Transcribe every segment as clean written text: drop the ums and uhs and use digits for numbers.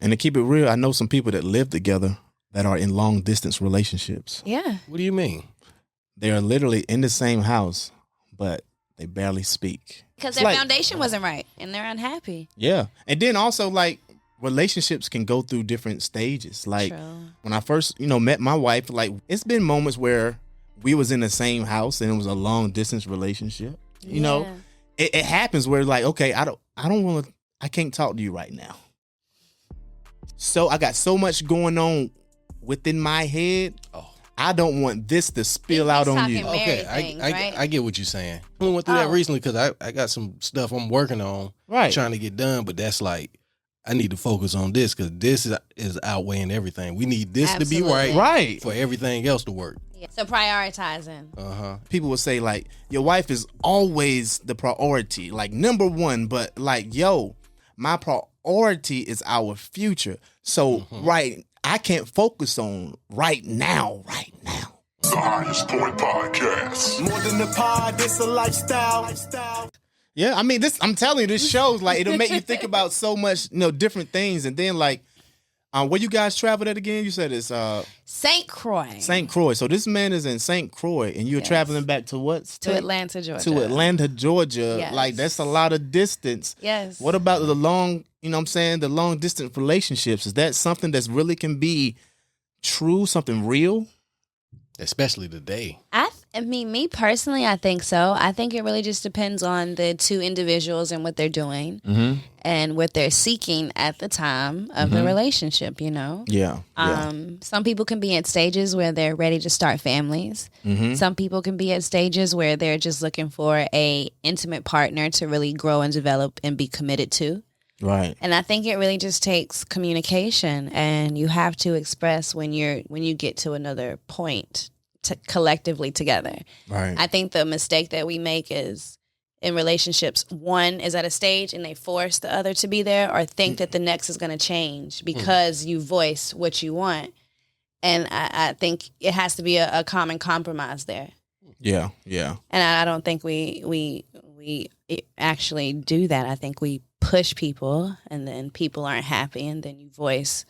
And to keep it real, I know some people that live together that are in long distance relationships. Yeah. What do you mean? They are literally in the same house, but they barely speak. Because It's their foundation wasn't right and they're unhappy. Yeah. And then also like relationships can go through different stages. Like when I first, met my wife, like it's been moments where we was in the same house and it was a long distance relationship. You know, it happens where like, okay, I can't talk to you right now. So I got so much going on within my head. Oh, I don't want this to spill out on you. Okay, I get what you're saying. I went through that recently because I got some stuff I'm working on, trying to get done. But that's like, I need to focus on this because this is outweighing everything. We need this to be right for everything else to work. Yeah. So prioritizing. People will say like, your wife is always the priority, like number one. But like, yo, my priority is our future. So I can't focus on right now. The Highest Point Podcast. More than the pod, it's a lifestyle. Yeah, I mean, I'm telling you, this shows like it'll make you think about so much, different things. And then like, where you guys traveled at again? You said it's St. Croix. St. Croix. So this man is in St. Croix, and you're traveling back to what state? To Atlanta, Georgia. To Atlanta, Georgia. Yes. Like that's a lot of distance. Yes. What about the long, the long distance relationships? Is that something that's really can be true, something real? Especially today. I mean, me personally, I think so. I think it really just depends on the two individuals and what they're doing and what they're seeking at the time of the relationship, Yeah. Some people can be at stages where they're ready to start families. Some people can be at stages where they're just looking for a intimate partner to really grow and develop and be committed to. Right. And I think it really just takes communication, and you have to express when you get to another point collectively together. Right. I think the mistake that we make is in relationships, one is at a stage and they force the other to be there or think that the next is going to change because you voice what you want. And I think it has to be a common compromise there. Yeah. And I don't think we actually do that. I think we push people and then people aren't happy and then you voice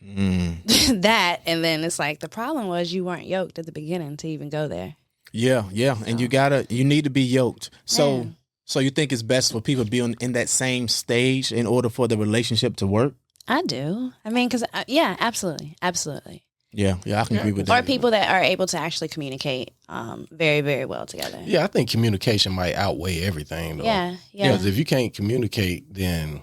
that, and then it's like the problem was you weren't yoked at the beginning to even go there. Yeah. And you need to be yoked. So you think it's best for people to be in that same stage in order for the relationship to work? I do. I mean, because absolutely. Yeah, I can agree with that. Or people that are able to actually communicate very, very well together. Yeah, I think communication might outweigh everything, though. Yeah. Because if you can't communicate, then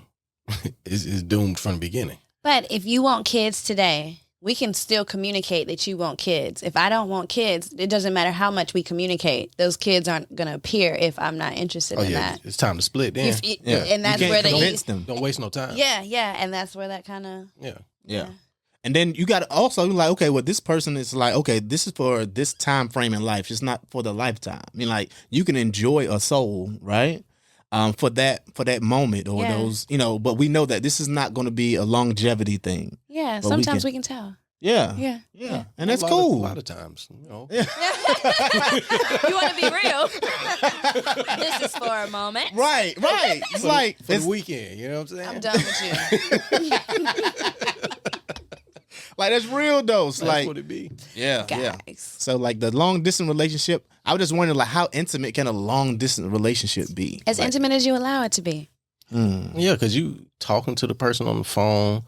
it's doomed from the beginning. But if you want kids today, we can still communicate that you want kids. If I don't want kids, it doesn't matter how much we communicate. Those kids aren't going to appear if I'm not interested in that. It's time to split then. And that's where them. Don't waste no time. Yeah. And that's where that kind of... Yeah. And then you got to also like, okay, well, this person is like, okay, this is for this time frame in life. It's not for the lifetime. I mean, like you can enjoy a soul, right? For that moment or those, but we know that this is not going to be a longevity thing. Yeah. Sometimes we can tell. Yeah. And that's cool. A lot of times, Yeah. You want to be real. This is for a moment. Right. It's like for the weekend, you know what I'm saying? I'm done with you. Like that's real though. It's that's like what it be. Yeah. Guys. So like the long distance relationship, I was just wondering like how intimate can a long distance relationship be? As intimate as you allow it to be. Yeah, because you talking to the person on the phone,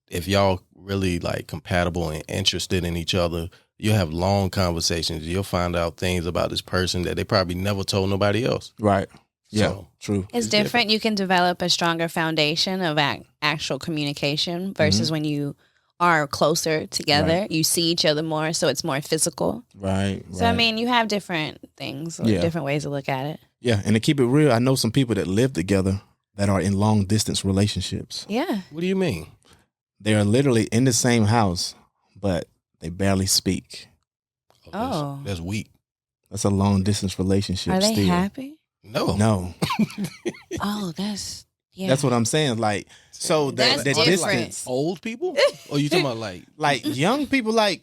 if y'all really like compatible and interested in each other, you'll have long conversations. You'll find out things about this person that they probably never told nobody else. Right. Yeah, So, true. It's different. You can develop a stronger foundation of actual communication versus when you are closer together. Right. You see each other more, so it's more physical. Right. So, I mean, you have different things, different ways to look at it. Yeah, and to keep it real, I know some people that live together that are in long distance relationships. Yeah. What do you mean? They are literally in the same house, but they barely speak. That's weak. That's a long distance relationship. Are they still. happy? No. Oh, that's... Yeah. That's what I'm saying. Like, so that distance. Like old people? Or you talking about like young people? Like,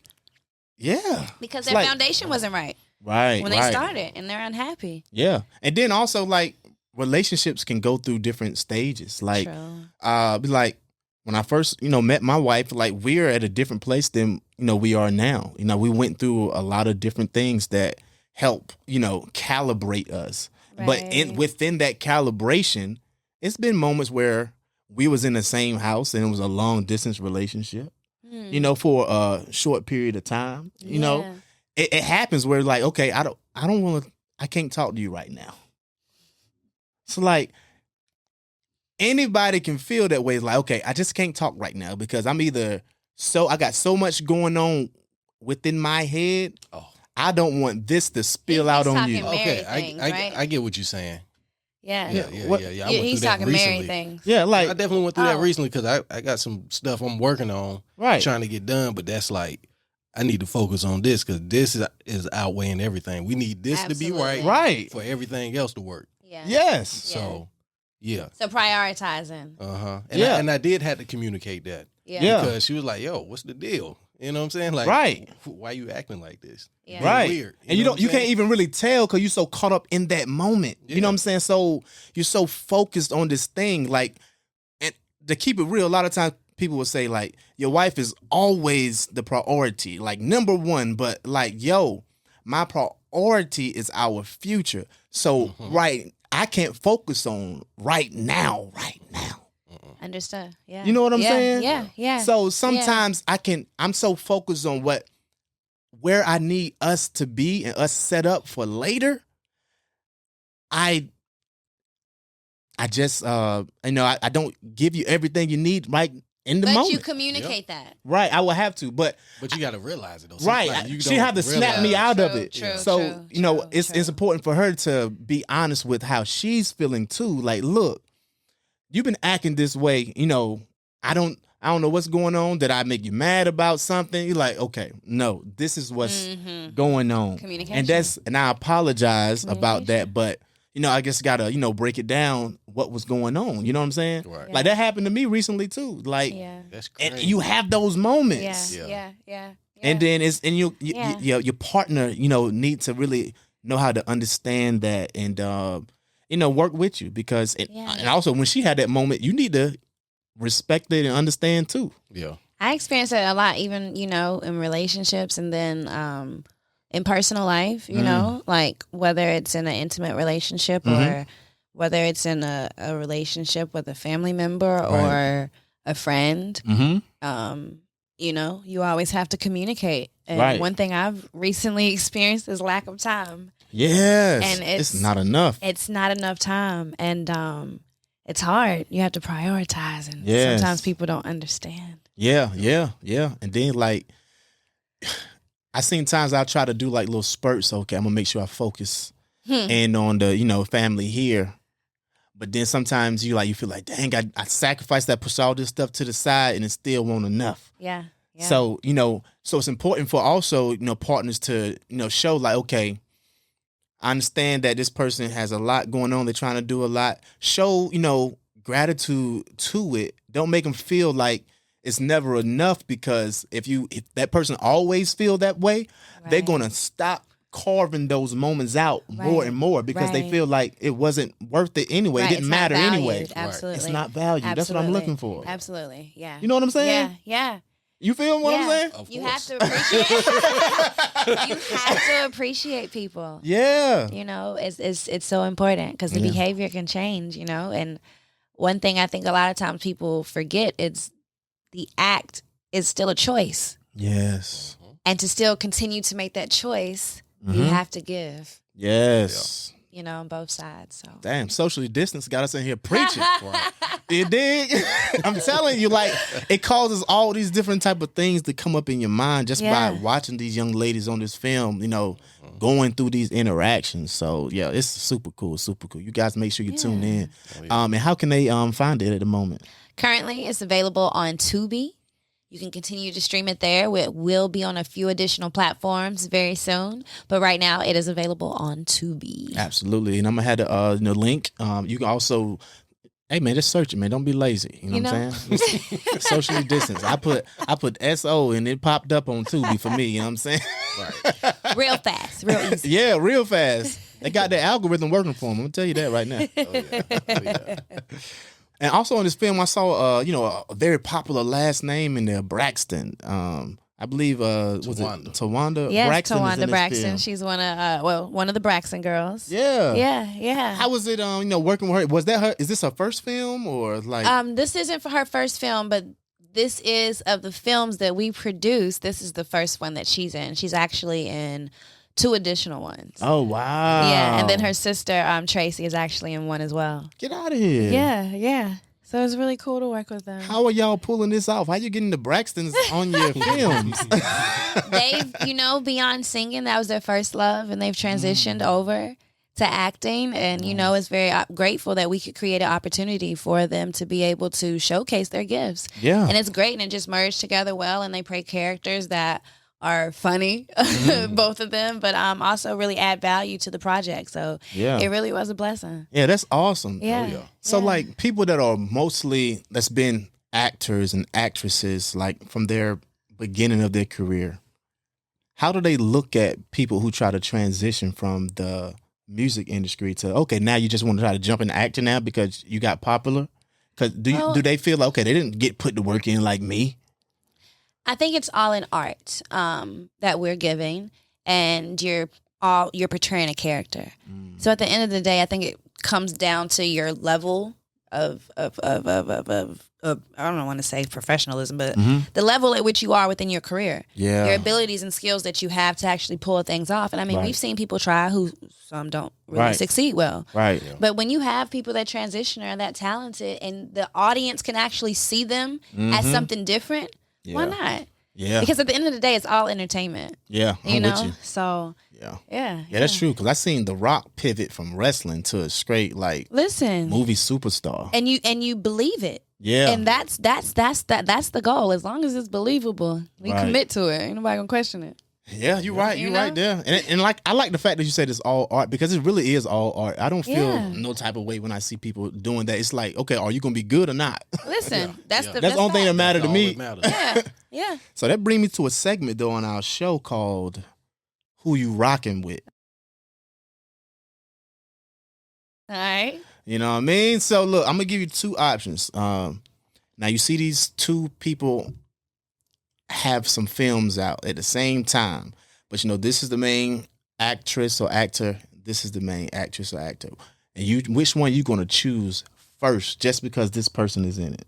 yeah, because their foundation wasn't right. Right. When they started, and they're unhappy. Yeah, and then also like relationships can go through different stages. Like, like when I first, met my wife, like we're at a different place than, we are now. We went through a lot of different things that help, calibrate us. Right. But within that calibration, it's been moments where we was in the same house and it was a long distance relationship, for a short period of time. It happens where like, okay, I can't talk to you right now. So like anybody can feel that way. It's like, okay, I just can't talk right now because I got so much going on within my head. Oh. I don't want this to spill out on you. Okay, things, I get what you're saying. Yeah. Yeah. I went He's through that talking recently. married things. Yeah, like I definitely went through that recently because I got some stuff I'm working on, trying to get done. But that's like I need to focus on this because this is outweighing everything. We need this to be right, for everything else to work. Yeah. Yes. So, yeah. So prioritizing. And I did have to communicate that. Yeah. Because she was like, "Yo, what's the deal?" You know what I'm saying? Like, why you acting like this? Yeah. Right. Weird. And you can't even really tell because you're so caught up in that moment. Yeah. You know what I'm saying? So you're so focused on this thing. Like, and to keep it real, a lot of times people will say like, your wife is always the priority, like number one. But like, yo, my priority is our future. So I can't focus on right now. Understood. Yeah. You know what I'm saying? Yeah. So sometimes I'm so focused on where I need us to be and us set up for later. I just I don't give you everything you need right in the moment. But you communicate that. Right, I will have to, but you got to realize it though. Right. Like, she had to snap me out of it. True, it's important for her to be honest with how she's feeling too. Like, look, you've been acting this way, I don't know what's going on. Did I make you mad about something? You're like, okay, no, this is what's going on. Communication. And I apologize about that, but I guess gotta, break it down what was going on. You know what I'm saying? Right. Like that happened to me recently too. Like that's crazy. And you have those moments. Yeah. And then your partner, need to really know how to understand that and work with you because and also when she had that moment, you need to respect it and understand too. Yeah. I experience it a lot, even, in relationships and then in personal life, like whether it's in an intimate relationship or whether it's in a relationship with a family member or a friend, you always have to communicate. And one thing I've recently experienced is lack of time. Yes. And it's not enough. It's not enough time. And it's hard. You have to prioritize. And sometimes people don't understand. Yeah. And then like I seen times I'll try to do like little spurts. Okay, I'm gonna make sure I focus and on the, family here. But then sometimes you feel like, dang, I sacrificed that, push all this stuff to the side and it still won't enough. Yeah. So, so it's important for also, partners to, show like, okay, I understand that this person has a lot going on. They're trying to do a lot. Show, gratitude to it. Don't make them feel like it's never enough because if that person always feel that way, they're going to stop carving those moments out more and more because they feel like it wasn't worth it anyway. It didn't matter anyway. Absolutely. It's not valued. Absolutely. That's what I'm looking for. Absolutely. Yeah. You know what I'm saying? Yeah. You feel what I'm saying? You have to appreciate you have to appreciate people. Yeah. It's so important because the behavior can change, and one thing I think a lot of times people forget is the act is still a choice. Yes. And to still continue to make that choice, you have to give. Yes. On both sides. So damn, socially distance got us in here preaching. You dig? I'm telling you, like it causes all these different type of things to come up in your mind just by watching these young ladies on this film, going through these interactions. So yeah, it's super cool. You guys make sure you tune in. And how can they find it at the moment? Currently, it's available on Tubi. You can continue to stream it there. It will be on a few additional platforms very soon. But right now, it is available on Tubi. Absolutely. And I'm going to have the link. You can also, hey, man, just search it, man. Don't be lazy. You know what I'm saying? Socially distance. I put SO and it popped up on Tubi for me. You know what I'm saying? Right. Real fast. Real easy. Yeah, real fast. They got their algorithm working for them. I'm going to tell you that right now. And also in this film, I saw a very popular last name in there, Braxton. I believe was it Tawanda yes, Braxton? Tawanda is in this Braxton. film. She's one of the Braxton girls. Yeah. Yeah. How was it working with her? Was that her? Is this her first film or like This isn't for her first film, but this is of the films that we produced. This is the first one that she's in. She's actually in 2 additional ones. Oh wow. Yeah, and then her sister Tracy is actually in one as well. Get out of here. Yeah. So it's really cool to work with them. How are y'all pulling this off? How you getting the Braxtons on your films? They've, beyond singing, that was their first love, and they've transitioned over to acting. And, it's very grateful that we could create an opportunity for them to be able to showcase their gifts. Yeah. And it's great, and it just merged together well, and they play characters that are funny, both of them, but also really add value to the project. So it really was a blessing. Yeah, that's awesome. Yeah. So like people that are that's been actors and actresses like from their beginning of their career, how do they look at people who try to transition from the music industry to, okay, now you just want to try to jump into acting now because you got popular? Because do they feel like, okay, they didn't get put the work in like me? I think it's all in art that we're giving, and you're portraying a character. So at the end of the day, I think it comes down to your level of I don't want to say professionalism, but the level at which you are within your career, your abilities and skills that you have to actually pull things off. And I mean, we've seen people try who some don't really succeed well. Right. But when you have people that transition or are that talented, and the audience can actually see them as something different. Yeah. Why not? Yeah. Because at the end of the day, it's all entertainment. Yeah. I'm with you. So. Yeah, that's true. Because I seen The Rock pivot from wrestling to a straight movie superstar, and you believe it. Yeah, and that's the goal. As long as it's believable, we commit to it. Ain't nobody gonna question it. Yeah, you're right. You're right there. And like I like the fact that you said it's all art, because it really is all art. I don't feel no type of way when I see people doing that. It's like, okay, are you gonna be good or not? Listen, that's the only thing that matters to me. Yeah. So that brings me to a segment though on our show called "Who You Rocking With." All right. You know what I mean? So look, I'm gonna give you 2 options. Now you see these 2 people have some films out at the same time, but this is the main actress or actor, this is the main actress or actor, and which one you gonna choose first just because this person is in it?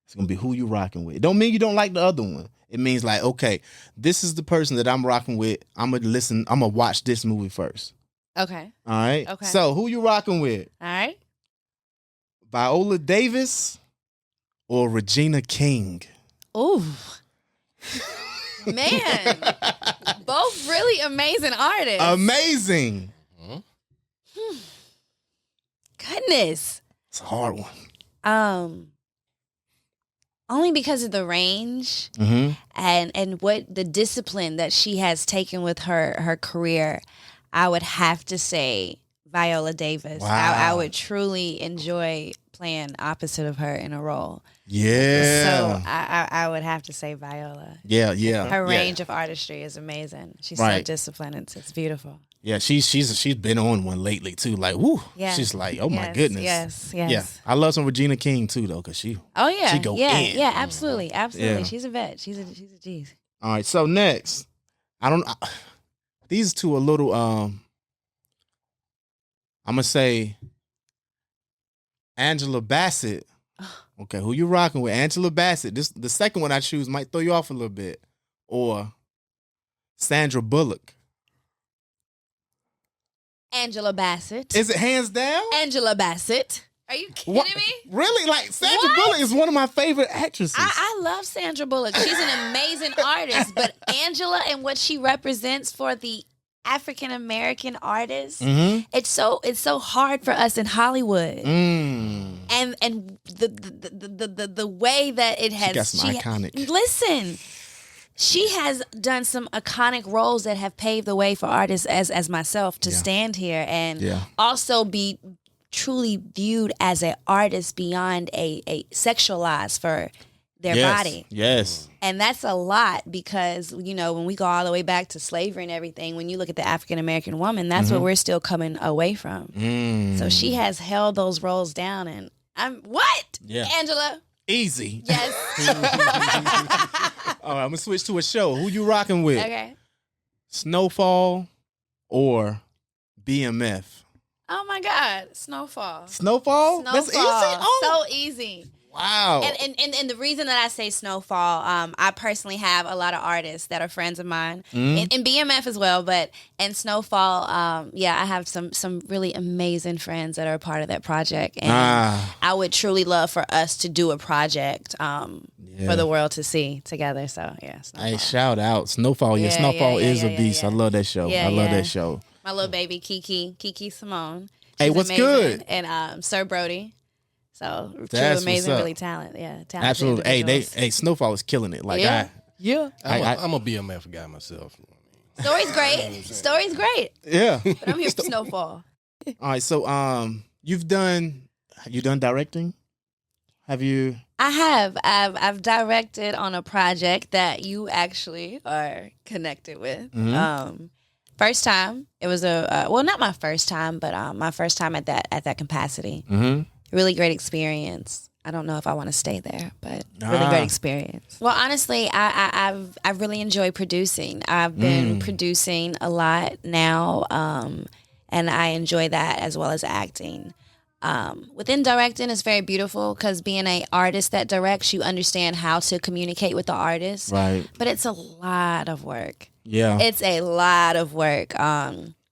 It's gonna be who you rocking with. It don't mean you don't like the other one. It means like, okay, this is the person that I'm rocking with. I'm gonna watch this movie first. Okay. All right. Okay. So who you rocking with? All right. Viola Davis or Regina King? Ooh. Man, both really amazing artists. Amazing. Goodness. It's a hard one. Only because of the range and what the discipline that she has taken with her career, I would have to say Viola Davis. Wow. I would truly enjoy playing opposite of her in a role. Yeah. So I would have to say Viola. Yeah. Her range of artistry is amazing. She's so disciplined. It's beautiful. Yeah, she's been on one lately too. Like, woo. Yeah. She's like, oh my goodness. Yes. Yeah. I love some Regina King too though, cause she. Oh yeah. She go in. Yeah. Absolutely. Yeah. She's a vet. She's a G. All right. So next, these 2 are a little. I'm gonna say Angela Bassett. Okay, who you rocking with? Angela Bassett. The second one I choose might throw you off a little bit, or Sandra Bullock. Angela Bassett. Is it hands down? Angela Bassett. Are you kidding me? Really? Like Sandra Bullock is one of my favorite actresses. I love Sandra Bullock. She's an amazing artist, but Angela and what she represents for the African American artist, it's so hard for us in Hollywood. And the way that it has, she got some iconic. Listen. She has done some iconic roles that have paved the way for artists as myself to stand here and also be truly viewed as an artist beyond a sexualized for their body. Yes. And that's a lot because, when we go all the way back to slavery and everything, when you look at the African American woman, that's what we're still coming away from. So she has held those roles down, and What? Yeah. Angela. Easy. Yes. All right, I'm gonna switch to a show. Who you rocking with? Okay. Snowfall or BMF? Oh my God, Snowfall. Snowfall? That's easy. So easy. Wow. And the reason that I say Snowfall, I personally have a lot of artists that are friends of mine, in BMF as well, but in Snowfall, I have some really amazing friends that are a part of that project, and I would truly love for us to do a project for the world to see together. So yeah, Snowfall. Hey, shout out Snowfall. Yeah, Snowfall is a beast. I love that show. I love that show. My little baby Kiki Simone. Hey, what's amazing. good? And Sir Brody. So true, That's amazing, what's up. really talented. Absolutely. Hey, Snowfall is killing it. Like I'm a BMF guy myself. Story's great. Story's great. Yeah. But I'm here for Snowfall. All right, so you've done directing? Have you? I have. I've directed on a project that you actually are connected with. First time. It was not my first time, but my first time at that capacity. Really great experience. I don't know if I want to stay there, but really great experience. Well, honestly, I've really enjoyed producing. I've been producing a lot now, and I enjoy that as well as acting. Within directing, it's very beautiful because being an artist that directs, you understand how to communicate with the artist. Right. But it's a lot of work. Yeah. It's a lot of work.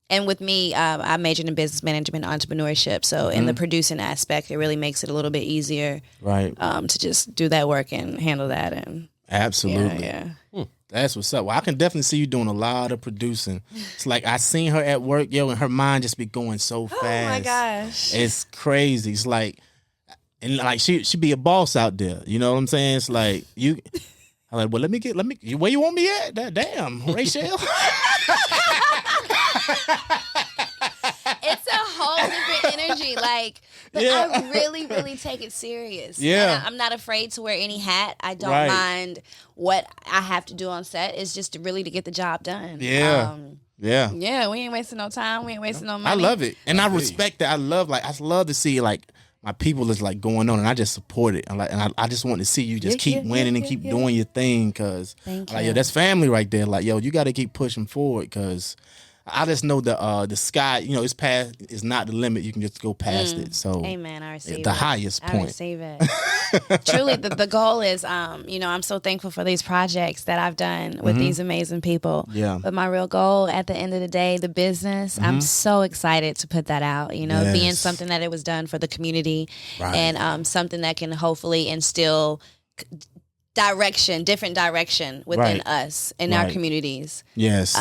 And with me, I majored in business management, entrepreneurship. So in the producing aspect, it really makes it a little bit easier, right, to just do that work and handle that. And absolutely, that's what's up. Well, I can definitely see you doing a lot of producing. It's like I seen her at work, and her mind just be going so fast. Oh my gosh, it's crazy. It's like, and like she be a boss out there. You know what I'm saying? It's like you. I'm like, well, let me. Where you want me at? Damn, Rachelle. It's a whole different energy, but I really, really take it serious. Yeah, and I'm not afraid to wear any hat. I don't mind what I have to do on set. It's just really to get the job done. Yeah, yeah. We ain't wasting no time. We ain't wasting no money. I love it, and I respect that. I love to see my people is going on, and I just support it. I just want to see you just keep winning and keep doing your thing, because that's family right there. You got to keep pushing forward, because I just know the sky, it's past, is not the limit. You can just go past it. So, amen. I receive the highest point. I receive it. Truly, the goal is, I'm so thankful for these projects that I've done with these amazing people. Yeah. But my real goal at the end of the day, the business, I'm so excited to put that out, being something that it was done for the community, and something that can hopefully instill different direction within us in our communities. Yes.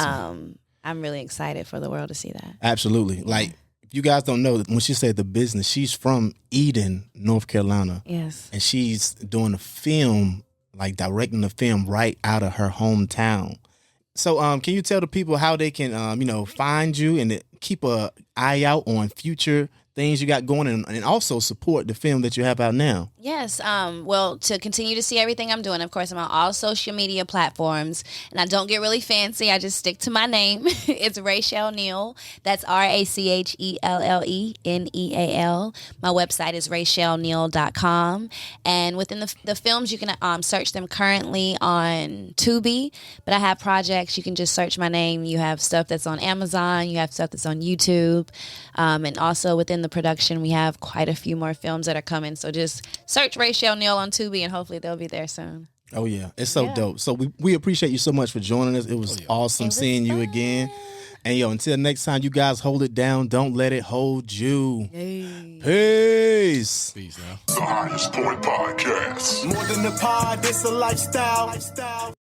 I'm really excited for the world to see that. Absolutely. Yeah. If you guys don't know, when she said the business, she's from Eden, North Carolina. Yes. And she's doing a film, directing the film right out of her hometown. So can you tell the people how they can, find you and keep an eye out on future things you got going, and also support the film that you have out now? Yes. Well, to continue to see everything I'm doing, of course, I'm on all social media platforms, and I don't get really fancy. I just stick to my name. It's Rachelle Neal. That's RACHELLENEAL. My website is RachelleNeal.com. And within the films, you can search them currently on Tubi, but I have projects. You can just search my name. You have stuff that's on Amazon. You have stuff that's on YouTube. And also within the production, we have quite a few more films that are coming. So just search Rachelle Neal on Tubi, and hopefully they'll be there soon. Oh yeah, it's so dope. So we appreciate you so much for joining us. It was awesome seeing you again. And until next time, you guys hold it down. Don't let it hold you. Yay. Peace. Peace now. The Highest Point Podcast. More than a pod, it's a lifestyle.